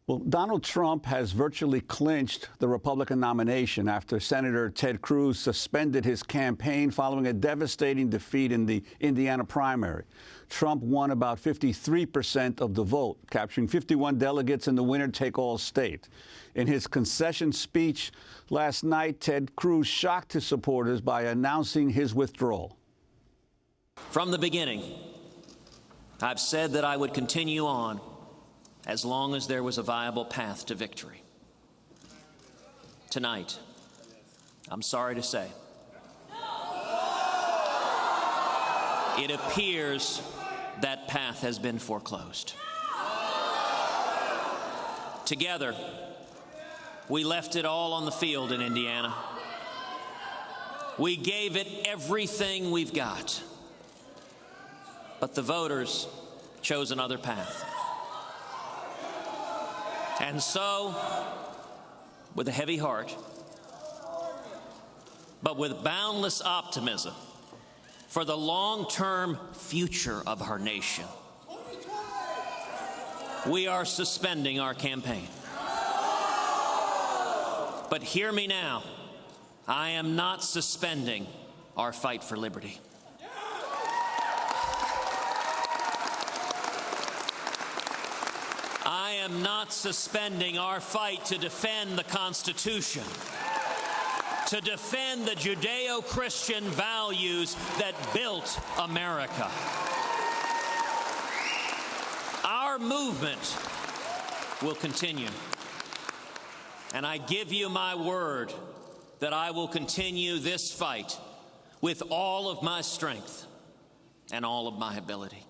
Well, Donald Trump has virtually clinched the Republican nomination after Senator Ted Cruz suspended his campaign following a devastating defeat in the Indiana primary. Trump won about 53% of the vote, capturing 51 delegates in the winner-take-all state. In his concession speech last night, Ted Cruz shocked his supporters by announcing his withdrawal. From the beginning, I've said that I would continue on as long as there was a viable path to victory. Tonight, I'm sorry to say, it appears that path has been foreclosed. Together, we left it all on the field in Indiana. We gave it everything we've got. But the voters chose another path. And so, with a heavy heart, but with boundless optimism for the long-term future of our nation, we are suspending our campaign. But hear me now, I am not suspending our fight for liberty. I am not suspending our fight to defend the Constitution, to defend the Judeo-Christian values that built America. Our movement will continue, and I give you my word that I will continue this fight with all of my strength and all of my ability.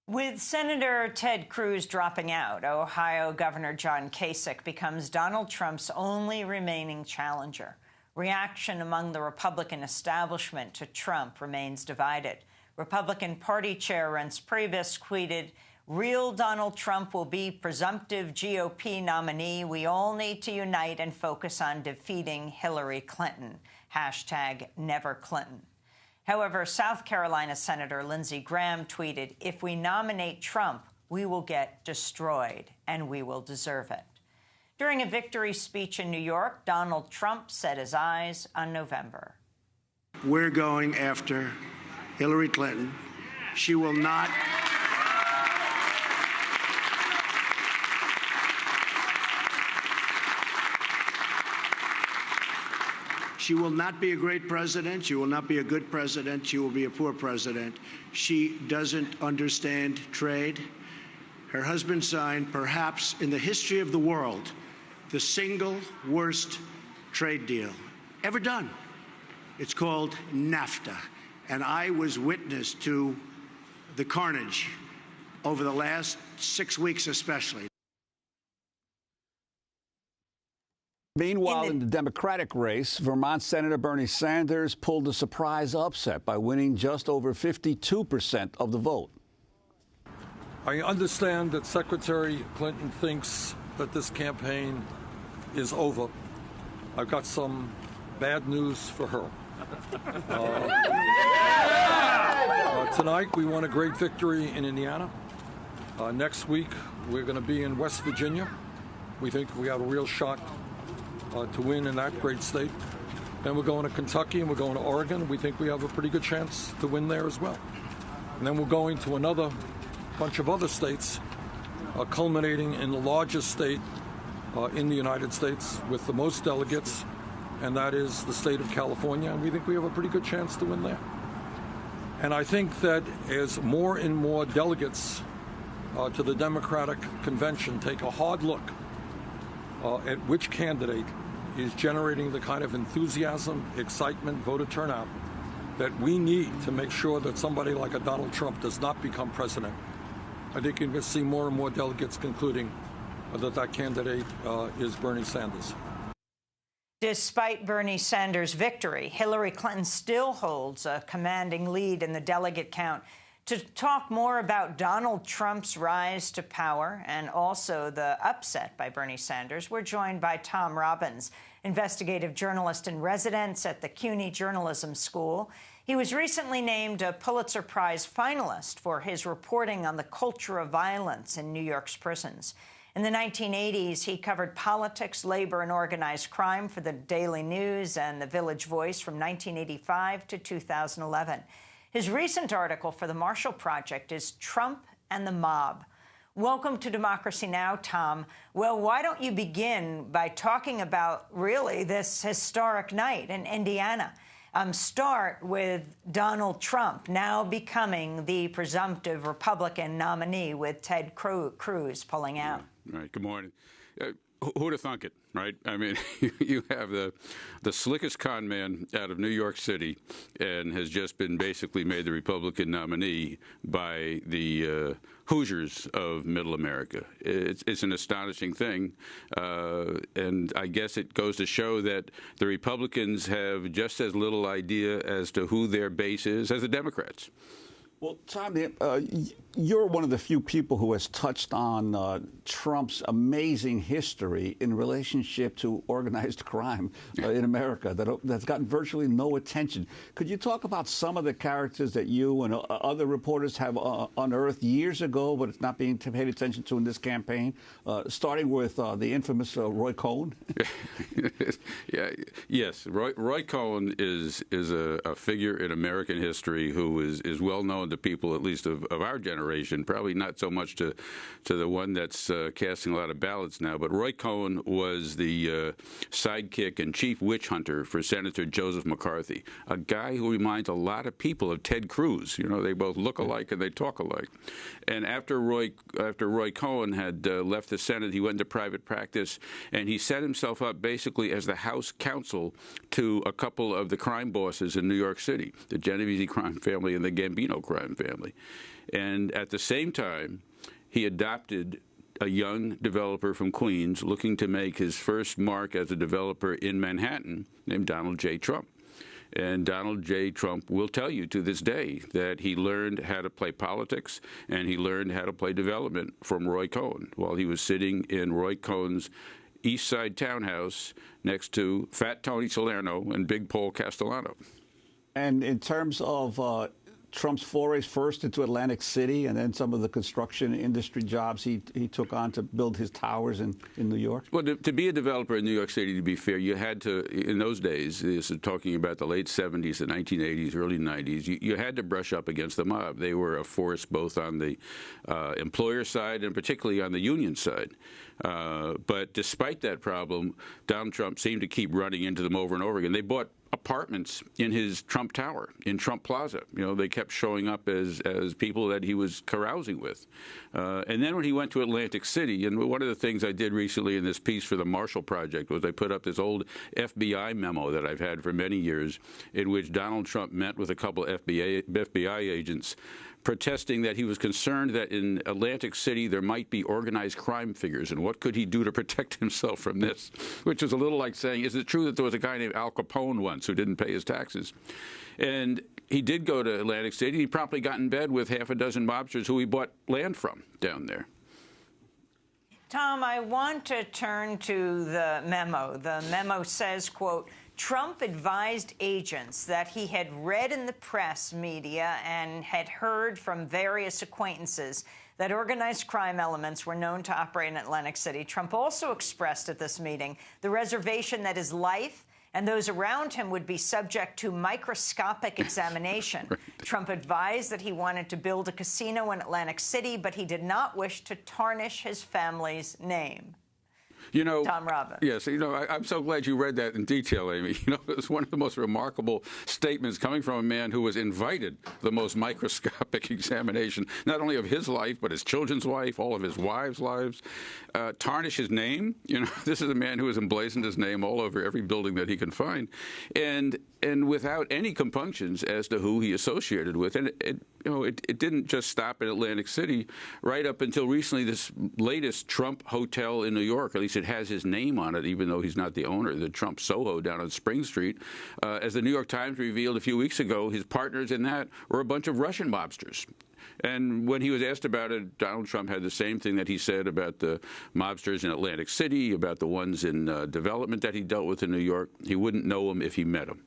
With Senator Ted Cruz dropping out, Ohio Governor John Kasich becomes Donald Trump's only remaining challenger. Reaction among the Republican establishment to Trump remains divided. Republican Party Chair Reince Priebus tweeted, "Real Donald Trump will be presumptive GOP nominee. We all need to unite and focus on defeating Hillary Clinton. #NeverClinton." However, South Carolina Senator Lindsey Graham tweeted, "If we nominate Trump, we will get destroyed, and we will deserve it." During a victory speech in New York, Donald Trump set his eyes on November. We're going after Hillary Clinton. She will not... She will not be a great president. She will not be a good president. She will be a poor president. She doesn't understand trade. Her husband signed, perhaps in the history of the world, the single worst trade deal ever done. It's called NAFTA. And I was witness to the carnage over the last 6 weeks especially. Meanwhile, in the Democratic race, Vermont Senator Bernie Sanders pulled a surprise upset by winning just over 52% of the vote. I understand that Secretary Clinton thinks that this campaign is over. I've got some bad news for her. Tonight, we won a great victory in Indiana. Next week, we're going to be in West Virginia. We think we have a real shot to win in that great state. Then we're going to Kentucky and we're going to Oregon. We think we have a pretty good chance to win there as well. And then we're going to another bunch of other states, culminating in the largest state in the United States with the most delegates, and that is the state of California. And we think we have a pretty good chance to win there. And I think that as more and more delegates to the Democratic Convention take a hard look at which candidate is generating the kind of enthusiasm, excitement, voter turnout that we need to make sure that somebody like a Donald Trump does not become president. I think you're going to see more and more delegates concluding that that candidate is Bernie Sanders. Despite Bernie Sanders' victory, Hillary Clinton still holds a commanding lead in the delegate count. To talk more about Donald Trump's rise to power and also the upset by Bernie Sanders, we're joined by Tom Robbins, investigative journalist in residence at the CUNY Journalism School. He was recently named a Pulitzer Prize finalist for his reporting on the culture of violence in New York's prisons. In the 1980s, he covered politics, labor, and organized crime for the Daily News and the Village Voice from 1985 to 2011. His recent article for the Marshall Project is Trump and the Mob. Welcome to Democracy Now!, Tom. Well, why don't you begin by talking about, really, this historic night in Indiana? Start with Donald Trump now becoming the presumptive Republican nominee with Ted Cruz pulling out. Yeah, right. Good morning. Who'd have thunk it, right? I mean, you have the slickest con man out of New York City and has just been basically made the Republican nominee by the Hoosiers of Middle America. It's an astonishing thing, and I guess it goes to show that the Republicans have just as little idea as to who their base is as the Democrats. Well, Tom, you're one of the few people who has touched on Trump's amazing history in relationship to organized crime in America that's gotten virtually no attention. Could you talk about some of the characters that you and other reporters have unearthed years ago, but it's not being paid attention to in this campaign, starting with the infamous Roy Cohn? Yes. Roy Cohn is a figure in American history who is well known to people, at least of our generation, probably not so much to the one that's casting a lot of ballots now. But Roy Cohn was the sidekick and chief witch hunter for Senator Joseph McCarthy, a guy who reminds a lot of people of Ted Cruz. You know, they both look alike and they talk alike. And after Roy Cohn had left the Senate, he went into private practice, and he set himself up basically as the House counsel to a couple of the crime bosses in New York City, the Genovese crime family and the Gambino crime family. And at the same time, he adopted a young developer from Queens looking to make his first mark as a developer in Manhattan named Donald J. Trump. And Donald J. Trump will tell you to this day that he learned how to play politics and he learned how to play development from Roy Cohn while he was sitting in Roy Cohn's East Side townhouse next to Fat Tony Salerno and Big Paul Castellano. And in terms of Trump's forays first into Atlantic City and then some of the construction industry jobs he took on to build his towers in New York? Well, to be a developer in New York City, to be fair, you had to, in those days, this is talking about the late 70s, the 1980s, early 90s, you had to brush up against the mob. They were a force both on the employer side and particularly on the union side. But despite that problem, Donald Trump seemed to keep running into them over and over again. They bought apartments in his Trump Tower, in Trump Plaza. You know, they kept showing up as people that he was carousing with. And then when he went to Atlantic City, and one of the things I did recently in this piece for the Marshall Project was I put up this old FBI memo that I've had for many years in which Donald Trump met with a couple of FBI agents protesting that he was concerned that in Atlantic City there might be organized crime figures, and what could he do to protect himself from this? Which was a little like saying, is it true that there was a guy named Al Capone once who didn't pay his taxes? And he did go to Atlantic City. He promptly got in bed with half a dozen mobsters who he bought land from down there. Tom, I want to turn to the memo. The memo says, quote, Trump advised agents that he had read in the press media and had heard from various acquaintances that organized crime elements were known to operate in Atlantic City. Trump also expressed at this meeting the reservation that his life and those around him would be subject to microscopic examination. Right. Trump advised that he wanted to build a casino in Atlantic City, but he did not wish to tarnish his family's name. You know, Tom Robbins. Yes, you know, I'm so glad you read that in detail, Amy. You know, it's one of the most remarkable statements coming from a man who was invited the most microscopic examination, not only of his life, but his children's life, all of his wives' lives. Tarnish his name. You know, this is a man who has emblazoned his name all over every building that he can find, and without any compunctions as to who he associated with. And it didn't just stop at Atlantic City. Right up until recently, this latest Trump hotel in New York, at least it has his name on it, even though he's not the owner, the Trump Soho down on Spring Street. As the New York Times revealed a few weeks ago, his partners in that were a bunch of Russian mobsters. And when he was asked about it, Donald Trump had the same thing that he said about the mobsters in Atlantic City, about the ones in development that he dealt with in New York. He wouldn't know them if he met them.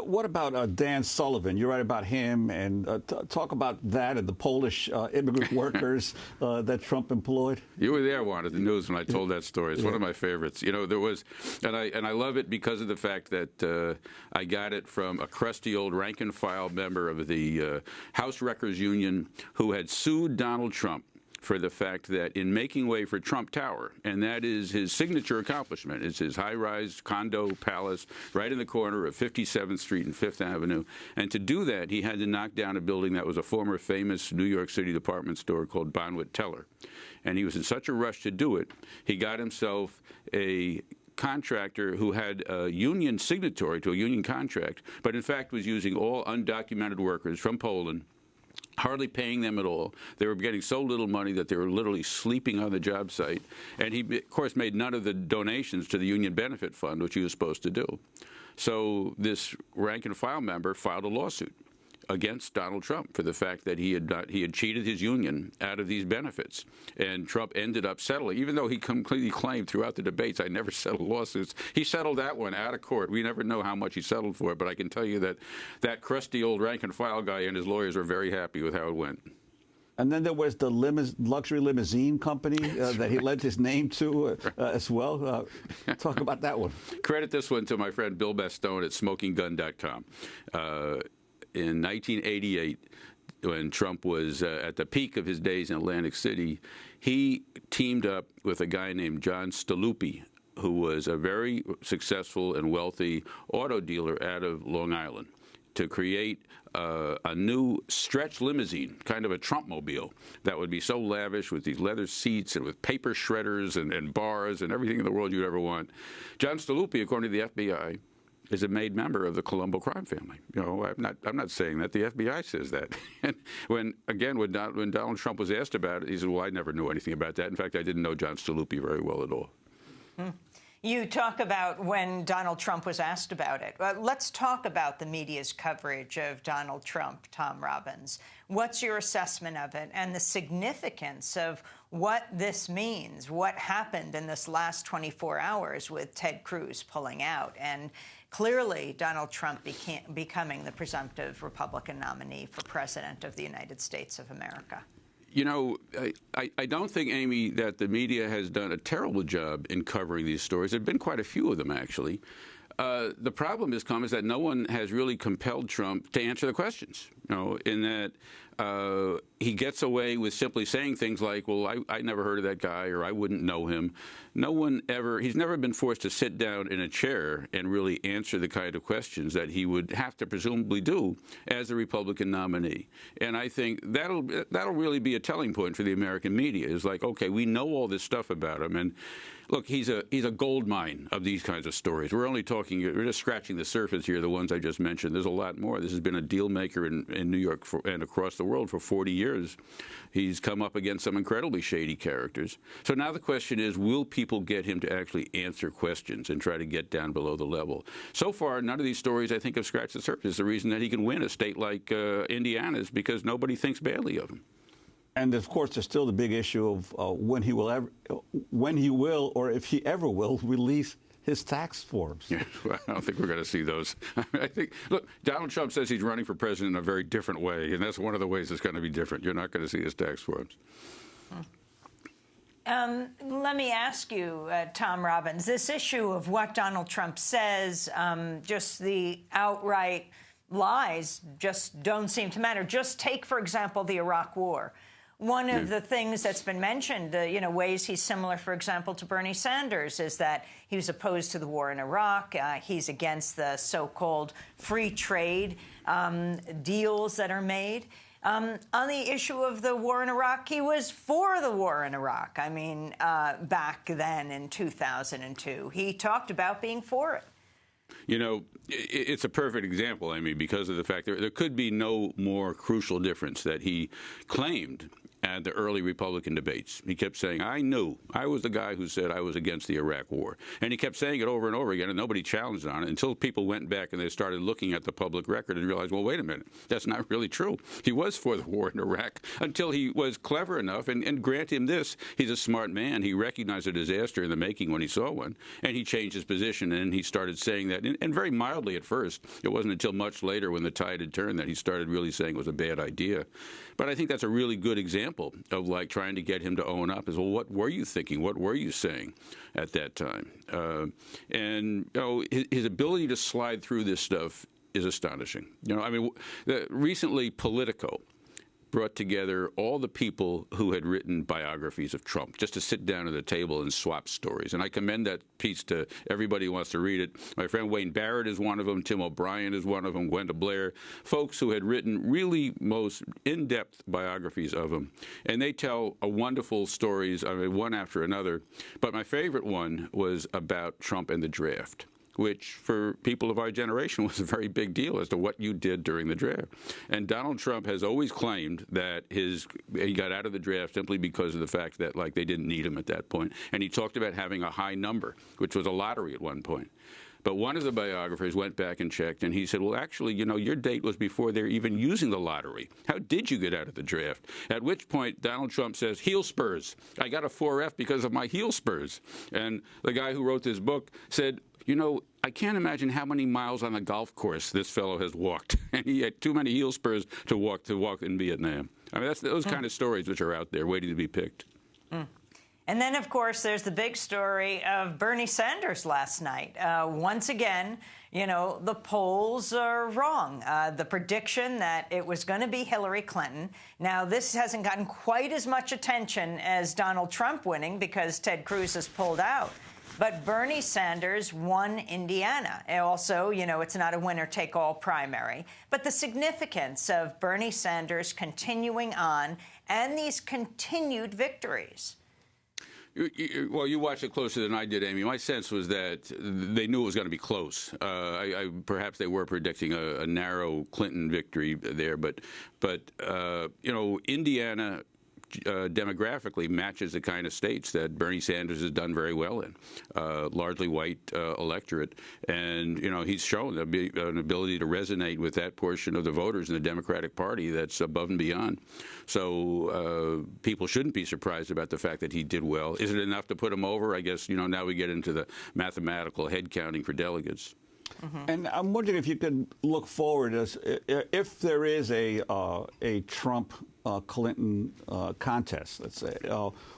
What about Dan Sullivan? You write about him, and talk about that and the Polish immigrant workers that Trump employed. You were there, Juan, at the news when I told that story. It's one of my favorites. You know, there was, and I love it because of the fact that I got it from a crusty old rank-and-file member of the House Wreckers Union who had sued Donald Trump for the fact that in making way for Trump Tower, and that is his signature accomplishment. It's his high-rise condo palace right in the corner of 57th Street and 5th Avenue. And to do that, he had to knock down a building that was a former famous New York City department store called Bonwit Teller. And he was in such a rush to do it, he got himself a contractor who had a union signatory to a union contract, but in fact was using all undocumented workers from Poland, hardly paying them at all. They were getting so little money that they were literally sleeping on the job site. And he, of course, made none of the donations to the Union Benefit Fund, which he was supposed to do. So this rank-and-file member filed a lawsuit against Donald Trump for the fact that he had cheated his union out of these benefits. And Trump ended up settling, even though he completely claimed throughout the debates, I never settled lawsuits. He settled that one out of court. We never know how much he settled for, but I can tell you that that crusty old rank-and-file guy and his lawyers were very happy with how it went. And then there was the luxury limousine company that he lent his name to as well. Talk about that one. Credit this one to my friend Bill Bastone at smokinggun.com. In 1988, when Trump was at the peak of his days in Atlantic City, he teamed up with a guy named John Staluppi, who was a very successful and wealthy auto dealer out of Long Island, to create a new stretch limousine, kind of a Trumpmobile, that would be so lavish with these leather seats and with paper shredders and bars and everything in the world you'd ever want. John Staluppi, according to the FBI, is a made member of the Colombo crime family. You know, I'm not saying that. The FBI says that. And when Donald Trump was asked about it, he said, well, I never knew anything about that. In fact, I didn't know John Staluppi very well at all. You talk about when Donald Trump was asked about it. Let's talk about the media's coverage of Donald Trump, Tom Robbins. What's your assessment of it and the significance of what this means, what happened in this last 24 hours with Ted Cruz pulling out, and clearly Donald Trump becoming the presumptive Republican nominee for President of the United States of America? You know, I don't think, Amy, that the media has done a terrible job in covering these stories. There have been quite a few of them, actually. The problem is that no one has really compelled Trump to answer the questions, you know, in that he gets away with simply saying things like, well, I never heard of that guy, or I wouldn't know him. He's never been forced to sit down in a chair and really answer the kind of questions that he would have to presumably do as a Republican nominee. And I think that'll really be a telling point for the American media. Is like, okay, we know all this stuff about him, and look, he's a gold mine of these kinds of stories. We're just scratching the surface here, the ones I just mentioned. There's a lot more. This has been a deal maker in New York and across the world for 40 years. He's come up against some incredibly shady characters. So now the question is, will people get him to actually answer questions and try to get down below the level? So far, none of these stories, I think, have scratched the surface. The reason that he can win a state like Indiana is because nobody thinks badly of him. And of course, there's still the big issue of when he will, or if he ever will, release his tax forms. Yeah, well, I don't think we're going to see those. I think, look, Donald Trump says he's running for president in a very different way, and that's one of the ways it's going to be different. You're not going to see his tax forms. Let me ask you, Tom Robbins, this issue of what Donald Trump says, just the outright lies just don't seem to matter. Just take, for example, the Iraq War. One of the things that's been mentioned, ways he's similar, for example, to Bernie Sanders, is that he was opposed to the war in Iraq. He's against the so-called free trade deals that are made. On the issue of the war in Iraq, he was for the war in Iraq. I mean, back then in 2002, he talked about being for it. You know, it's a perfect example, I mean, because of the fact there could be no more crucial difference that he claimed at the early Republican debates. He kept saying, I knew. I was the guy who said I was against the Iraq War. And he kept saying it over and over again, and nobody challenged on it until people went back and they started looking at the public record and realized, well, wait a minute, that's not really true. He was for the war in Iraq until he was clever enough, and grant him this, he's a smart man. He recognized a disaster in the making when he saw one, and he changed his position, and he started saying that, and very mildly at first. It wasn't until much later when the tide had turned that he started really saying it was a bad idea. But I think that's a really good example of like trying to get him to own up. Is, well, what were you thinking? What were you saying at that time? And his ability to slide through this stuff is astonishing. I mean, recently Politico brought together all the people who had written biographies of Trump just to sit down at the table and swap stories. And I commend that piece to everybody who wants to read it. My friend Wayne Barrett is one of them. Tim O'Brien is one of them. Gwenda Blair. Folks who had written really most in-depth biographies of him. And they tell wonderful stories, I mean, one after another. But my favorite one was about Trump and the draft, which for people of our generation was a very big deal as to what you did during the draft. And Donald Trump has always claimed that he got out of the draft simply because of the fact that, like, they didn't need him at that point. And he talked about having a high number, which was a lottery at one point. But one of the biographers went back and checked, and he said, well, actually, your date was before they're even using the lottery. How did you get out of the draft? At which point, Donald Trump says, heel spurs. I got a 4F because of my heel spurs. And the guy who wrote this book said, I can't imagine how many miles on a golf course this fellow has walked. And he had too many heel spurs to walk in Vietnam. I mean, that's those kind of stories which are out there waiting to be picked. And then, of course, there's the big story of Bernie Sanders last night. Once again, the polls are wrong. The prediction that it was going to be Hillary Clinton. Now, this hasn't gotten quite as much attention as Donald Trump winning because Ted Cruz has pulled out. But Bernie Sanders won Indiana. And also, it's not a winner-take-all primary. But the significance of Bernie Sanders continuing on and these continued victories. Well, you watched it closer than I did, Amy. My sense was that they knew it was going to be close. Perhaps they were predicting a narrow Clinton victory there. But Indiana demographically matches the kind of states that Bernie Sanders has done very well in, largely white electorate. And, he's shown an ability to resonate with that portion of the voters in the Democratic Party that's above and beyond. So people shouldn't be surprised about the fact that he did well. Is it enough to put him over? I guess, now we get into the mathematical head counting for delegates. And I'm wondering if you could look forward as if there is a Trump-Clinton contest, let's say,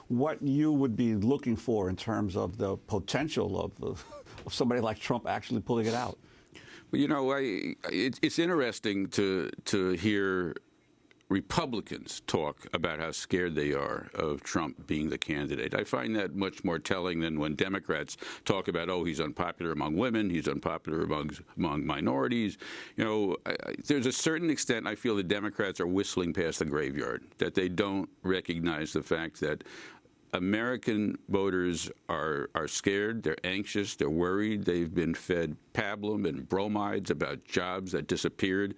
what you would be looking for in terms of the potential of somebody like Trump actually pulling it out. Well, it's interesting to hear Republicans talk about how scared they are of Trump being the candidate. I find that much more telling than when Democrats talk about, he's unpopular among women, he's unpopular among minorities. There's a certain extent I feel the Democrats are whistling past the graveyard, that they don't recognize the fact that American voters are scared, they're anxious, they're worried, they've been fed pablum and bromides about jobs that disappeared.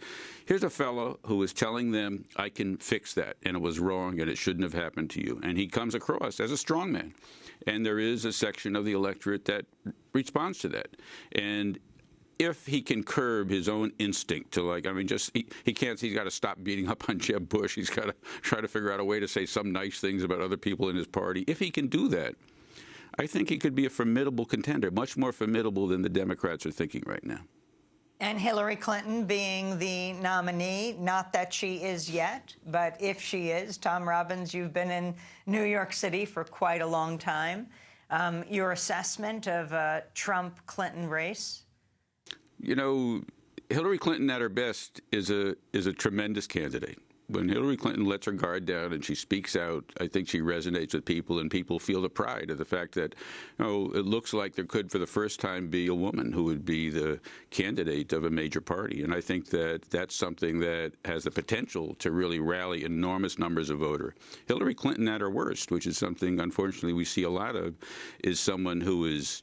Here's a fellow who is telling them, I can fix that, and it was wrong, and it shouldn't have happened to you. And he comes across as a strong man. And there is a section of the electorate that responds to that. And if he can curb his own instinct to he can't, he's got to stop beating up on Jeb Bush. He's got to try to figure out a way to say some nice things about other people in his party. If he can do that, I think he could be a formidable contender, much more formidable than the Democrats are thinking right now. And Hillary Clinton being the nominee, not that she is yet, but if she is, Tom Robbins, you've been in New York City for quite a long time. Your assessment of a Trump-Clinton race? Hillary Clinton at her best is a tremendous candidate. When Hillary Clinton lets her guard down and she speaks out, I think she resonates with people, and people feel the pride of the fact that, it looks like there could, for the first time, be a woman who would be the candidate of a major party. And I think that that's something that has the potential to really rally enormous numbers of voters. Hillary Clinton at her worst, which is something, unfortunately, we see a lot of, is someone who is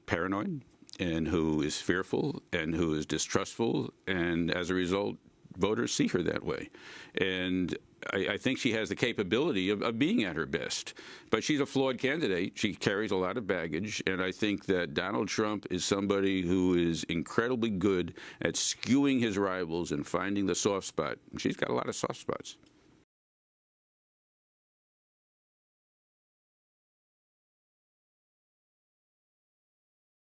paranoid, and who is fearful, and who is distrustful, and as a result voters see her that way. And I think she has the capability of being at her best. But she's a flawed candidate. She carries a lot of baggage. And I think that Donald Trump is somebody who is incredibly good at skewing his rivals and finding the soft spot. She's got a lot of soft spots.